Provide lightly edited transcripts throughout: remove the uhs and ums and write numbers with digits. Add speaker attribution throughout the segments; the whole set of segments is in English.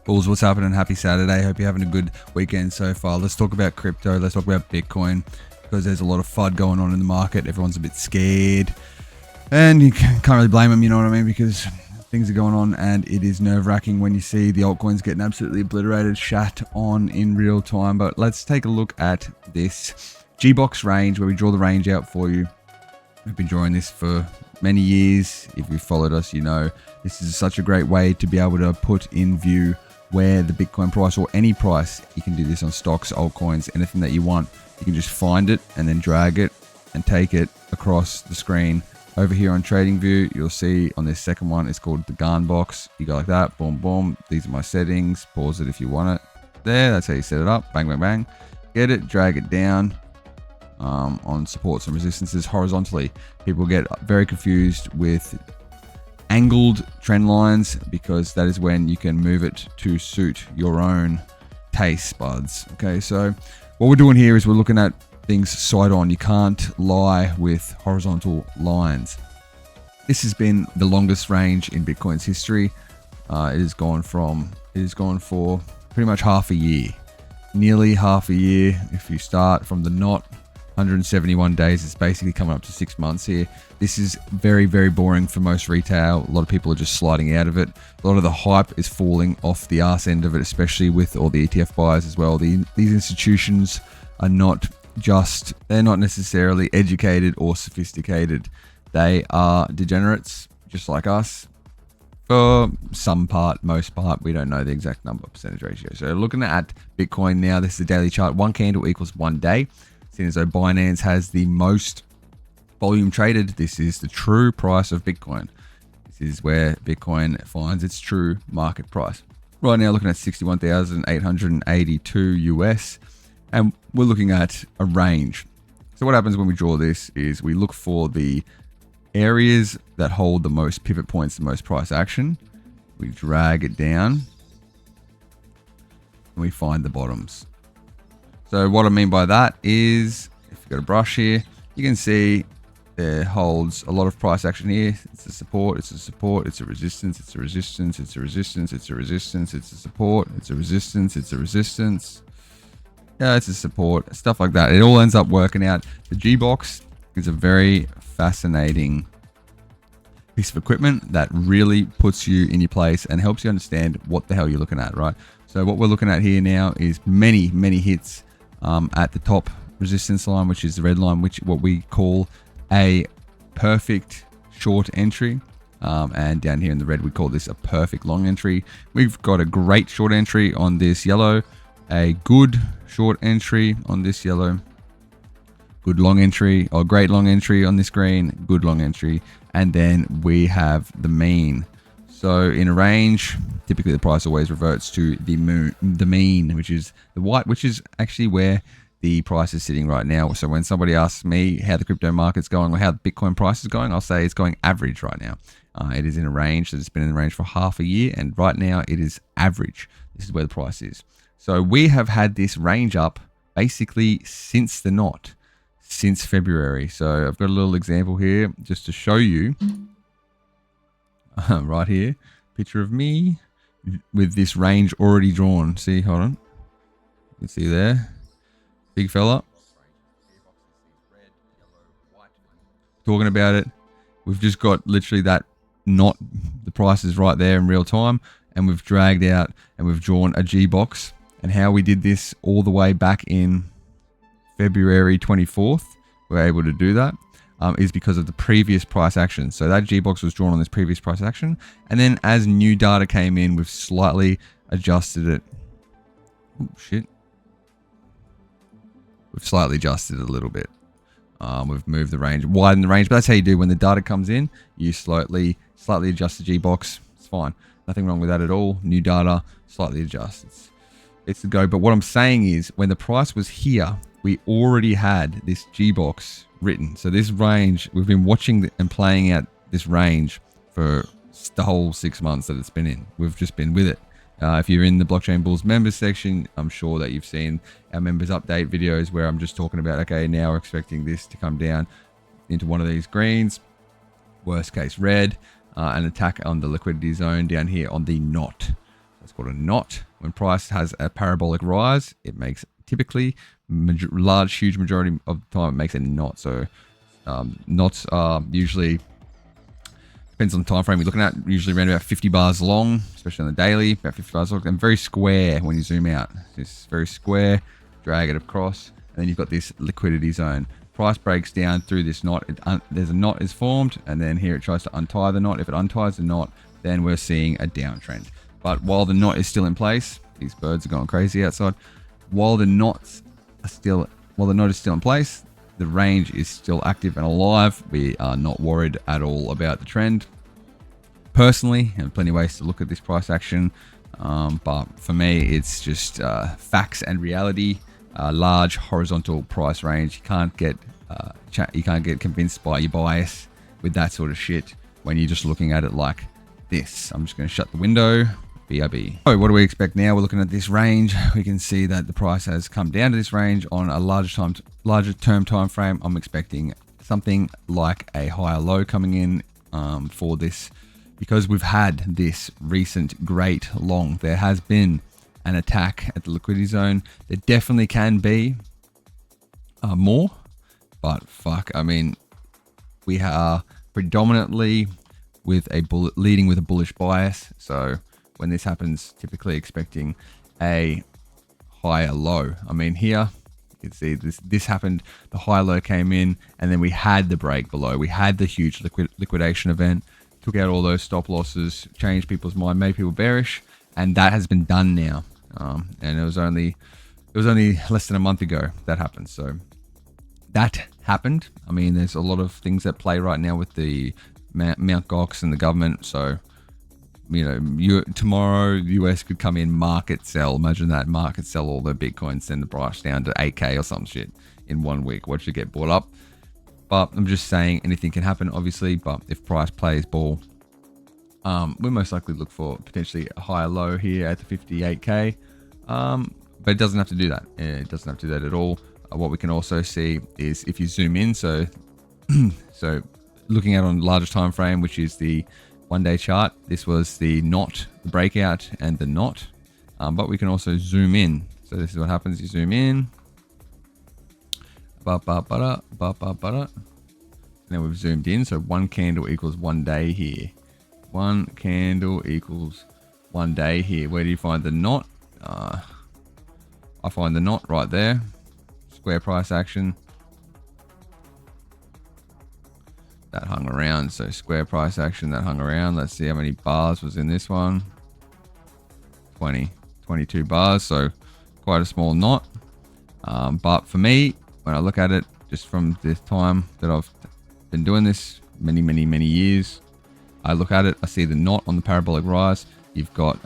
Speaker 1: Bulls, what's happening? Happy Saturday. Hope you're having a good weekend so far. Let's talk about crypto. Let's talk about Bitcoin, because there's a lot of FUD going on in the market. Everyone's a bit scared, and you can't really blame them, you know what I mean, because things are going on, and it is nerve-wracking when you see the altcoins getting absolutely obliterated, shat on in real time. But let's take a look at this G-Box range, where we draw the range out for you. We've been drawing this for many years. If you've followed us, you know this is such a great way to be able to put in view where the Bitcoin price, or any price, you can do this on stocks, altcoins, anything that you want. You can just find it and then drag it and take it across the screen. Over here on Tradingview, you'll see on this second one, it's called the Gun box. You go like that, boom, boom. These are my settings. Pause it if you want it. There, that's how you set it up. Bang, bang, bang. Get it, drag it down on supports and resistances horizontally. People get very confused with angled trend lines, because that is when you can move it to suit your own taste buds. Okay, so what we're doing here is we're looking at things side on. You can't lie with horizontal lines. This has been the longest range in Bitcoin's history. It has gone for pretty much half a year, nearly half a year. If you start from the knot, 171 days, it's basically coming up to 6 months here. This is very, very boring for most retail. A lot of people are just sliding out of it. A lot of the hype is falling off the arse end of it, especially with all the ETF buyers as well. These institutions are not they're not necessarily educated or sophisticated. They are degenerates, just like us. For some part, most part, we don't know the exact number, percentage ratio. So looking at Bitcoin now, this is the daily chart. One candle equals 1 day. Seeing as though Binance has the most volume traded, this is the true price of Bitcoin. This is where Bitcoin finds its true market price. Right now, looking at 61,882 US, and we're looking at a range. So what happens when we draw this is we look for the areas that hold the most pivot points, the most price action. We drag it down, and we find the bottoms. So what I mean by that is, if you've got a brush here, you can see there holds a lot of price action here. It's a support, it's a support, it's a resistance, it's a resistance, it's a resistance, it's a resistance, it's a support, it's a resistance, it's a resistance. Yeah, it's a support, stuff like that. It all ends up working out. The G-Box is a very fascinating piece of equipment that really puts you in your place and helps you understand what the hell you're looking at, right? So what we're looking at here now is many, many hits at the top resistance line, which is the red line, which what we call a perfect short entry. And down here in the red, we call this a perfect long entry. We've got a great short entry on this yellow, a good short entry on this yellow, good long entry, or great long entry on this green, good long entry, and then we have the mean. So in a range, typically the price always reverts to the mean, which is the white, which is actually where the price is sitting right now. So when somebody asks me how the crypto market's going or how the Bitcoin price is going, I'll say it's going average right now. It is in a range that it's been in the range for half a year, and right now it is average. This is where the price is. So we have had this range up basically since the knot, since February. So I've got a little example here just to show you. Right here, picture of me with this range already drawn. See, hold on. You can see there, big fella. Talking about it. We've just got literally that knot. The price is right there in real time, and we've dragged out and we've drawn a G-Box. And how we did this all the way back in February 24th, we're able to do that. Is because of the previous price action. So that G-Box was drawn on this previous price action. And then as new data came in, we've slightly adjusted it. Oh, shit. We've slightly adjusted it a little bit. We've moved the range, widened the range. But that's how you do when the data comes in. You slightly adjust the G-Box. It's fine. Nothing wrong with that at all. New data, slightly adjust. It's the go. But what I'm saying is, when the price was here, we already had this G-Box written. So this range, we've been watching and playing out this range for the whole 6 months that it's been in. We've just been with it. If you're in the Blockchain Bulls members section, I'm sure that you've seen our members update videos where I'm just talking about, okay, now we're expecting this to come down into one of these greens, worst case red, an attack on the liquidity zone down here on the knot. It's called a knot. When price has a parabolic rise, it makes typically huge majority of the time it makes a knot. So knots are usually, depends on the time frame you're looking at, usually around about 50 bars long, especially on the daily, about 50 bars long, and very square when you zoom out. It's very square, drag it across, and then you've got this liquidity zone. Price breaks down through this knot. There's a knot is formed, and then here it tries to untie the knot. If it unties the knot, then we're seeing a downtrend. But while the knot is still in place, these birds are going crazy outside. While the knot is still in place, the range is still active and alive. We are not worried at all about the trend. Personally, and plenty of ways to look at this price action, but for me, it's just facts and reality. Large horizontal price range. You can't get convinced by your bias with that sort of shit when you're just looking at it like this. I'm just going to shut the window. BRB. So what do we expect now? We're looking at this range. We can see that the price has come down to this range on a larger term time frame. I'm expecting something like a higher low coming in for this, because we've had this recent great long. There has been an attack at the liquidity zone. There definitely can be more, but fuck, I mean, we are predominantly with leading with a bullish bias. So when this happens, typically expecting a higher low. I mean, here you can see this happened. The high low came in, and then we had the break below. We had the huge liquidation event, took out all those stop losses, changed people's mind, made people bearish, and that has been done now. And it was only less than a month ago that happened. So that happened. I mean, there's a lot of things at play right now with the Mount Gox and the government. So, you know, tomorrow the US could come in, market sell. Imagine that, market sell all their Bitcoin, send the price down to 8K or some shit in 1 week. Watch it get bought up. But I'm just saying anything can happen, obviously. But if price plays ball, we'll most likely look for potentially a higher low here at the 58K. But it doesn't have to do that. It doesn't have to do that at all. What we can also see is if you zoom in, so looking at on larger time frame, which is the 1 day chart, this was the knot, the breakout, and the knot. But we can also zoom in. So this is what happens. You zoom in. And then we've zoomed in. So one candle equals 1 day here. One candle equals 1 day here. Where do you find the knot? I find the knot right there. Square price action. That hung around. So square price action that hung around. Let's see how many bars was in this one. 22 bars. So quite a small knot. But for me, when I look at it, just from this time that I've been doing this, many years, I look at it, I see the knot on the parabolic rise. You've got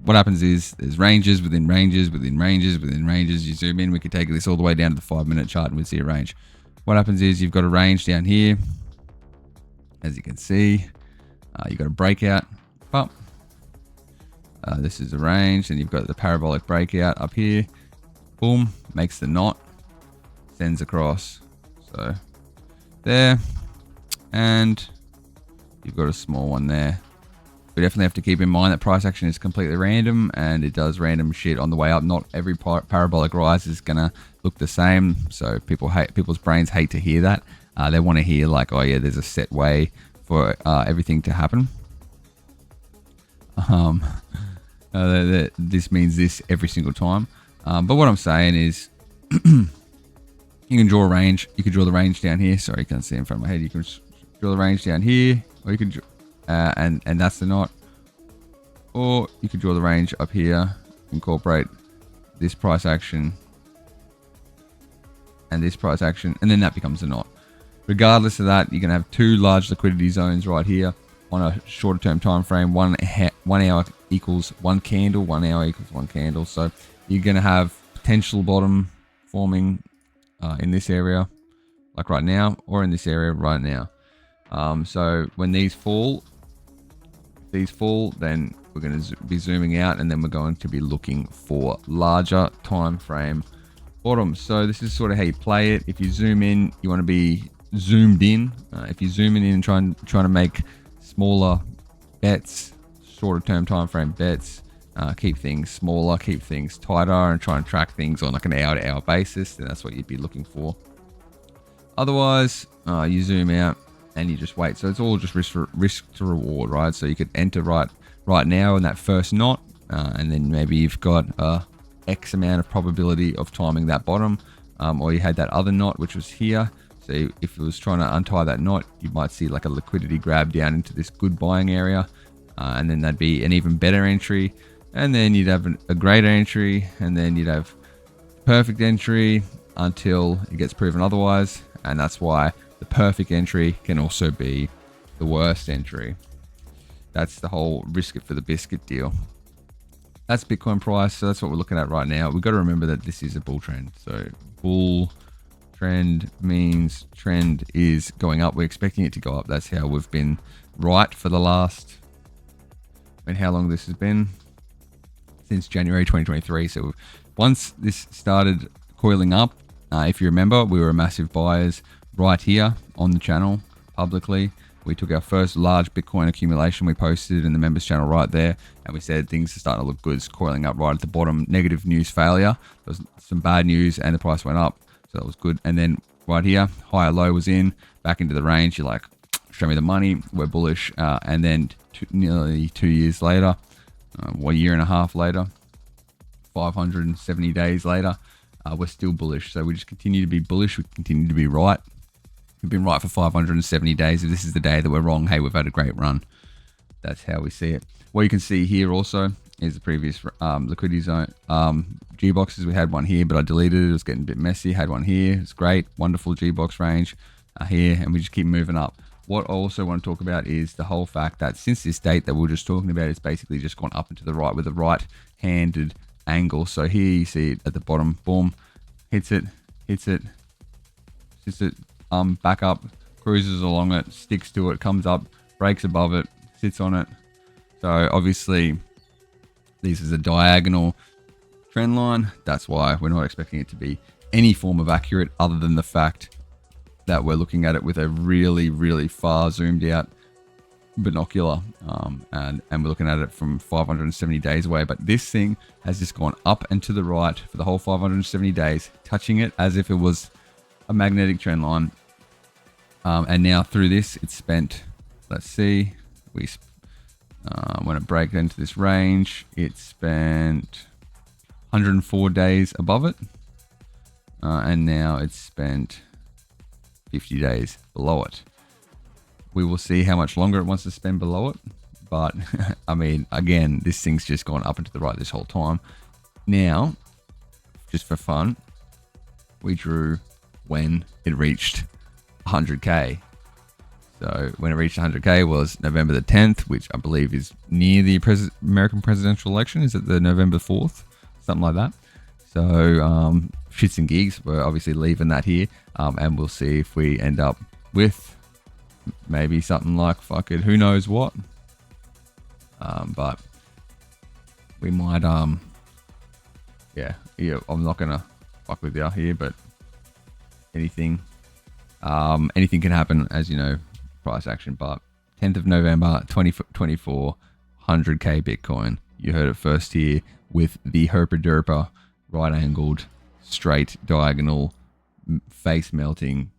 Speaker 1: what happens is there's ranges within ranges within ranges within ranges. You zoom in, we could take this all the way down to the 5-minute chart and we see a range. What happens is you've got a range down here, as you can see. You've got a breakout, but this is a range, and you've got the parabolic breakout up here. Boom, makes the knot, sends across. So there, and you've got a small one there. We definitely have to keep in mind that price action is completely random, and it does random shit on the way up. Not every parabolic rise is gonna look the same. So people's brains hate to hear that. They want to hear like, oh yeah, there's a set way for everything to happen. This means this every single time. But what I'm saying is, you can draw a range. You can draw the range down here. Sorry, you can't see in front of my head. You can draw the range down here, or you can, and that's the knot. Or you could draw the range up here, incorporate this price action and this price action, and then that becomes a knot. Regardless of that, you're gonna have two large liquidity zones right here on a shorter term time frame. 1 hour equals 1 candle. 1 hour equals 1 candle. So you're gonna have potential bottom forming in this area, like right now, or in this area right now. So when these fall, then we're going to be zooming out, and then we're going to be looking for larger time frame bottoms. So this is sort of how you play it. If you zoom in, you want to be zoomed in. If you're zooming in and trying to make smaller bets, shorter term time frame bets, keep things smaller, keep things tighter, and try and track things on like an hour-to-hour basis, then that's what you'd be looking for. Otherwise, you zoom out and you just wait. So it's all just risk to reward, right? So you could enter right now in that first knot, and then maybe you've got X amount of probability of timing that bottom, or you had that other knot which was here. So if it was trying to untie that knot, you might see like a liquidity grab down into this good buying area, and then that'd be an even better entry. And then you'd have a greater entry, and then you'd have perfect entry until it gets proven otherwise. And that's why the perfect entry can also be the worst entry. That's the whole risk it for the biscuit deal. That's Bitcoin price. So that's what we're looking at right now. We've got to remember that this is a bull trend. So bull trend means trend is going up. We're expecting it to go up. That's how we've been right for the last, how long this has been? Since January 2023. So once this started coiling up, if you remember, we were massive buyers right here on the channel publicly. We took our first large Bitcoin accumulation. We posted in the members channel right there, and we said things are starting to look good. It's coiling up right at the bottom. Negative news failure. There was some bad news, and the price went up. So that was good. And then right here, higher low was in, back into the range. You're like, show me the money. We're bullish. And then nearly 2 years later, 1 year and a half later, 570 days later, we're still bullish. So we just continue to be bullish. We continue to be right. We've been right for 570 days. If this is the day that we're wrong, hey, we've had a great run. That's how we see it. What you can see here also is the previous liquidity zone. G-boxes, we had one here, but I deleted it. It was getting a bit messy. Had one here. It's great. Wonderful G-box range here. And we just keep moving up. What I also want to talk about is the whole fact that since this date that we were just talking about, it's basically just gone up and to the right with a right-handed angle. So here you see it at the bottom, boom, hits it, back up, cruises along it, sticks to it, comes up, breaks above it, sits on it. So obviously this is a diagonal trend line. That's why we're not expecting it to be any form of accurate other than the fact that we're looking at it with a really, really far zoomed out binocular, and we're looking at it from 570 days away. But this thing has just gone up and to the right for the whole 570 days, touching it as if it was a magnetic trend line. And now through this, it's spent, let's see, when it breaks into this range, it spent 104 days above it, and now it's spent 50 days below it. We will see how much longer it wants to spend below it, but I mean, again, this thing's just gone up and to the right this whole time. Now, just for fun, we drew when it reached 100k. So when it reached 100k was November the 10th, which I believe is near the American presidential election. Is it the November 4th? Something like that. So shits and gigs, we're obviously leaving that here, and we'll see if we end up with maybe something like fucking who knows what. But we might yeah, I'm not gonna fuck with you here, but anything can happen, as you know, price action. But 10th of November 2024, 100k Bitcoin. You heard it first here with the herpa derpa right angled, straight, diagonal, face melting,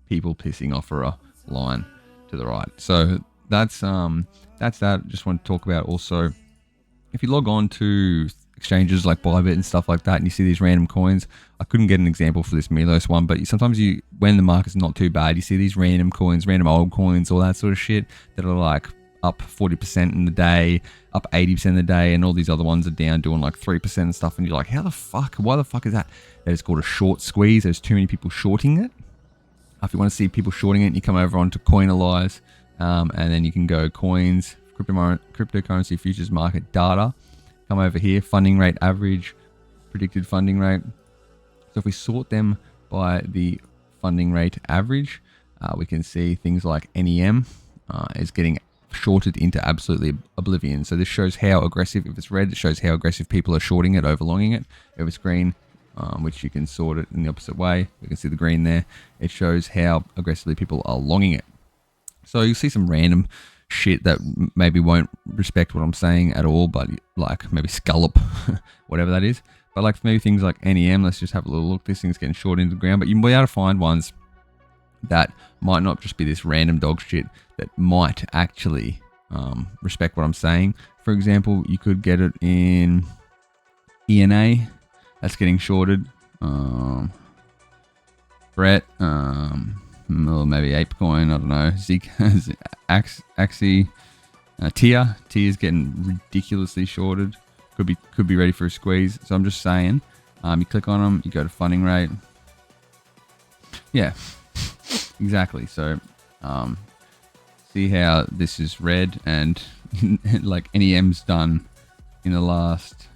Speaker 1: people pissing off for a line to the right. So that's that. Just want to talk about also, if you log on to exchanges like Bybit and stuff like that, and you see these random coins. I couldn't get an example for this Milos one, but sometimes when the market's not too bad, you see these random coins, random old coins, all that sort of shit that are like up 40% in the day, up 80% in the day, and all these other ones are down doing like 3% and stuff, and you're like, how the fuck? Why the fuck is that? That is called a short squeeze. There's too many people shorting it. If you want to see people shorting it, you come over onto Coinalyze, and then you can go coins, cryptocurrency futures market data. Come over here, funding rate average, predicted funding rate. So if we sort them by the funding rate average, we can see things like NEM is getting shorted into absolutely oblivion. So this shows how aggressive, if it's red, it shows how aggressive people are shorting it, overlonging it. If it's green, which you can sort it in the opposite way, we can see the green there. It shows how aggressively people are longing it. So you'll see some random shit that maybe won't respect what I'm saying at all, but like maybe scallop, whatever that is. But like maybe things like NEM, let's just have a little look. This thing's getting short into the ground, but you'll be able to find ones that might not just be this random dog shit, that might actually respect what I'm saying. For example, you could get it in ENA, that's getting shorted. Brett, or maybe ApeCoin, I don't know. Zeke, Axie, Tia is getting ridiculously shorted. Could be ready for a squeeze. So I'm just saying, you click on them, you go to funding rate. Yeah, exactly. So see how this is red, and like NEM's done in the last,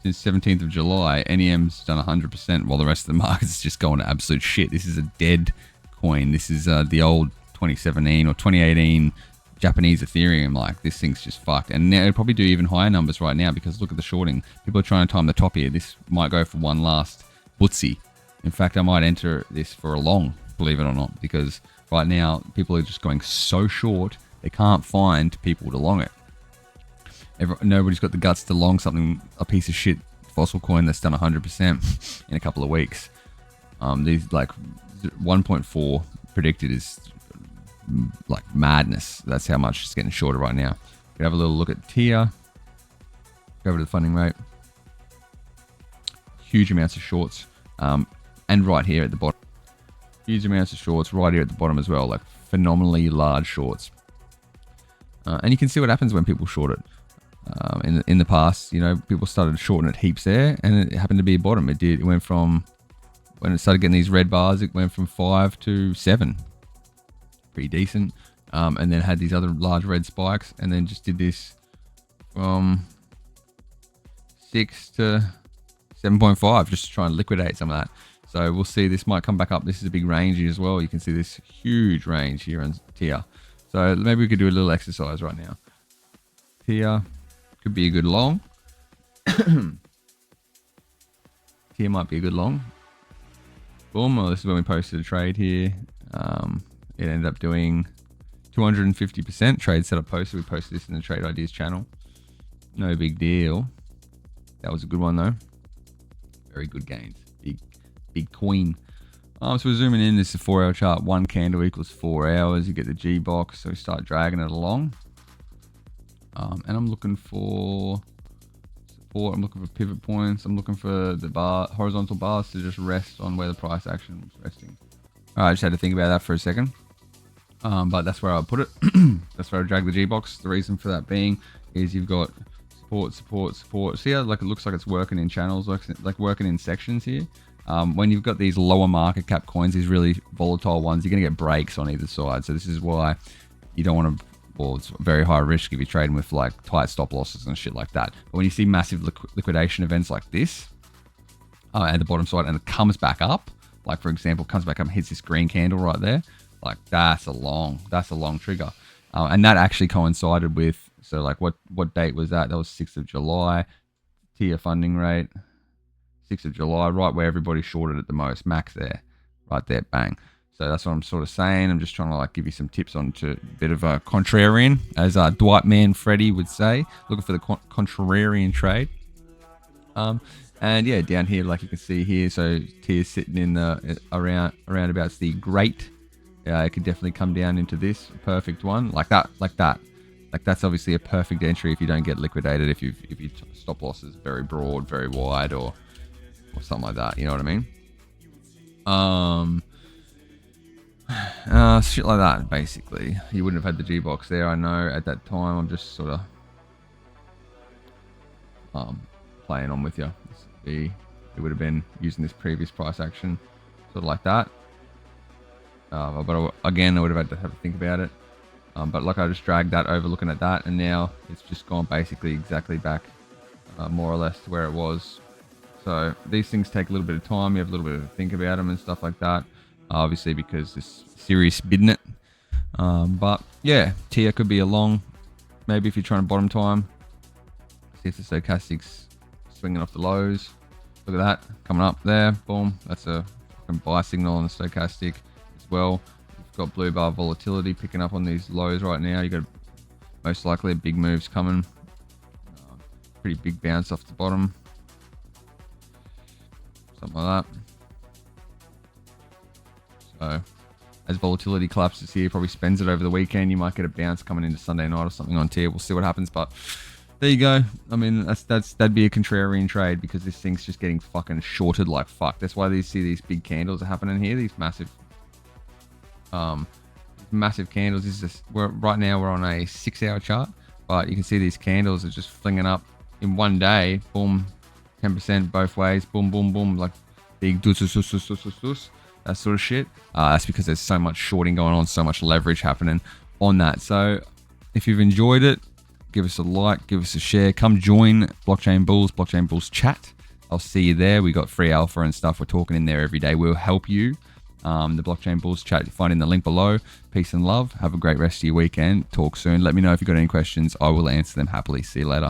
Speaker 1: since 17th of July, NEM's done 100%, while the rest of the market's just going to absolute shit. This is a dead coin. This is the old 2017 or 2018 Japanese Ethereum. Like, this thing's just fucked. And it'll probably do even higher numbers right now, because look at the shorting. People are trying to time the top here. This might go for one last bootsie. In fact, I might enter this for a long, believe it or not, because right now people are just going so short, they can't find people to long it. Nobody's got the guts to long something, a piece of shit fossil coin that's done 100% in a couple of weeks. These like 1.4 predicted is like madness. That's how much it's getting shorter right now. We have a little look at TIA. Go over to the funding rate. Huge amounts of shorts, and right here at the bottom, huge amounts of shorts right here at the bottom as well. Like phenomenally large shorts, and you can see what happens when people short it. In the past, you know, people started shorting it heaps there, and it happened to be a bottom. It went from, when it started getting these red bars, it went from 5 to 7, pretty decent, and then had these other large red spikes, and then just did this from 6 to 7.5, just to try and liquidate some of that. So we'll see, this might come back up. This is a big range here as well. You can see this huge range here in TIA. So maybe we could do a little exercise right now. TIA could be a good long. TIA might be a good long. Boom. Well, this is when we posted a trade here. It ended up doing 250%. Trade setup posted. We posted this in the Trade Ideas channel. No big deal. That was a good one though. Very good gains. Big coin. So we're zooming in. This is a 4-hour chart. One candle equals 4 hours. You get the G box. So we start dragging it along. And I'm looking for support. I'm looking for pivot points. I'm looking for the horizontal bars to just rest on where the price action was resting. All right, I just had to think about that for a second. But that's where I'll put it. That's where I drag the G box. The reason for that being is you've got support. See how like it looks like it's working in channels, like working in sections here. When you've got these lower market cap coins, these really volatile ones, you're gonna get breaks on either side. So this is why you don't want to. Well, it's very high risk if you're trading with like tight stop losses and shit like that. But when you see massive liquidation events like this at the bottom side, and it comes back up, like for example, comes back up and hits this green candle right there, like that's a long trigger. And that actually coincided with, so like what date was that? That was 6th of July, TIA funding rate, 6th of July, right where everybody shorted at the most, max there, right there, bang. So that's what I'm sort of saying. I'm just trying to like give you some tips on to a bit of a contrarian, as Dwight Manfredi would say, looking for the contrarian trade. And yeah, down here, like you can see here, so TIA's sitting in the around about the great. It could definitely come down into this perfect one, like that. Like that's obviously a perfect entry if you don't get liquidated, if your stop loss is very broad, very wide, or something like that. You know what I mean? Shit like that, basically. You wouldn't have had the G box there, I know, at that time. I'm just sort of playing on with you. It would have been using this previous price action, sort of like that. But again, I would have had to have a think about it. But like I just dragged that over looking at that, and now it's just gone basically exactly back, more or less to where it was. So these things take a little bit of time. You have a little bit of a think about them and stuff like that. Obviously, because it's serious bidding it. But yeah, TIA could be a long. Maybe if you're trying to bottom time, see if the stochastic's swinging off the lows. Look at that coming up there. Boom. That's a fucking buy signal on the stochastic as well. got blue bar volatility picking up on these lows right now. You got most likely a big moves coming. Pretty big bounce off the bottom. Something like that. So as volatility collapses here, probably spends it over the weekend. You might get a bounce coming into Sunday night or something on tier. We'll see what happens, but there you go. I mean, that'd be a contrarian trade because this thing's just getting fucking shorted like fuck. That's why you see these big candles are happening here. These massive candles. This is just, right now we're on a 6-hour chart, but you can see these candles are just flinging up in one day. Boom, 10% both ways. Boom, boom, boom, like big that sort of shit. That's because there's so much shorting going on, so much leverage happening on that. So if you've enjoyed it, give us a like, give us a share. Come join Blockchain Bulls chat. I'll see you there. We got free alpha and stuff. We're talking in there every day. We'll help you. The Blockchain Bulls chat, you find in the link below. Peace and love. Have a great rest of your weekend. Talk soon. Let me know if you've got any questions. I will answer them happily. See you later.